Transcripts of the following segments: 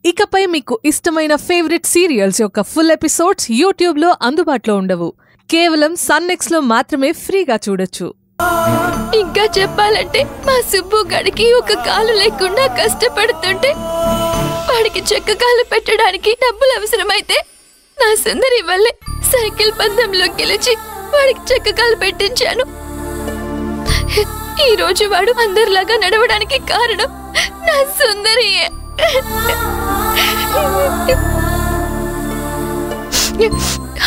ఇకపై మీకు ఇష్టమైన ఫేవరెట్ సీరియల్స్ యొక్క ఫుల్ ఎపిసోడ్స్ యూట్యూబ్ లో అందుబాటులో ఉండవు. కేవలం సన్నెక్స్ లో మాత్రమే ఫ్రీగా చూడొచ్చు. ఇంకా చెప్పాలంటే మా సుబ్బు గడికి ఒక కాలు లేకుండా కష్టపడుతుంటే వాడికి చెక్క కాలు పెట్టడానికి డబ్బులు అవసరమైతే నా సుందరి వల్లే సైకిల్ పందెంలో గెలిచి వాడికి చెక్క కాలు పెట్టించాను. ఈ రోజు వాడు అందరిలాగా నడవడానికి కారణం నా సుందరియే.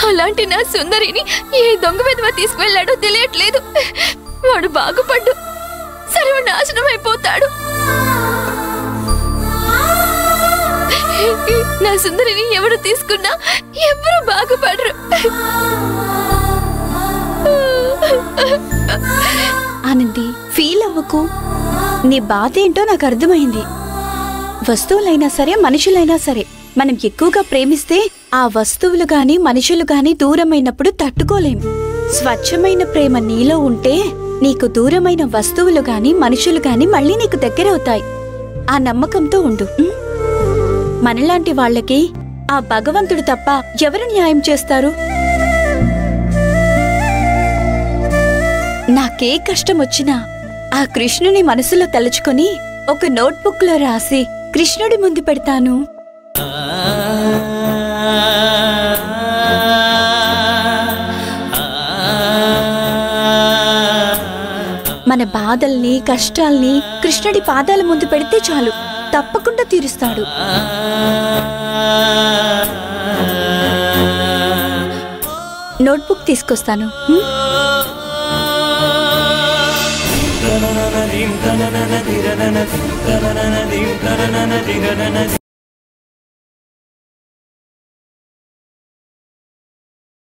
అలాంటి నా సుందరిని ఏ దొంగ విధవ తీసుకువెళ్ళాడో తెలియట్లేదు. వాడు బాగుపడ్డు సర్వనాశనం అయిపోతాడు. నా సుందరిని ఎవరు తీసుకున్నా ఎవరు బాగుపడరు. ఆనంది, ఫీల్ అవ్వకు. నీ బాధ ఏంటో నాకు అర్థమైంది. వస్తువులైనా సరే మనుషులైనా సరే మనం ఎక్కువగా ప్రేమిస్తే ఆ వస్తువులు గాని మనుషులు గాని దూరమైనప్పుడు తట్టుకోలేం. స్వచ్ఛమైన ప్రేమ నీలో ఉంటే నీకు దూరమైన వస్తువులు గాని మనుషులు గాని మళ్ళీ నీకు దగ్గరవుతాయి. ఆ నమ్మకంతో ఉండు. మనలాంటి వాళ్ళకి ఆ భగవంతుడు తప్ప ఎవరు న్యాయం చేస్తారు? నాకే కష్టం వచ్చినా ఆ కృష్ణుని మనసులో తలుచుకొని ఒక నోట్బుక్ లో రాసి కృష్ణుడి ముందు పెడతాను. మన బాధల్ని కష్టాల్ని కృష్ణుడి పాదాల ముందు పెడితే చాలు, తప్పకుండా తీరుస్తాడు. నోట్బుక్ తీసుకొస్తాను.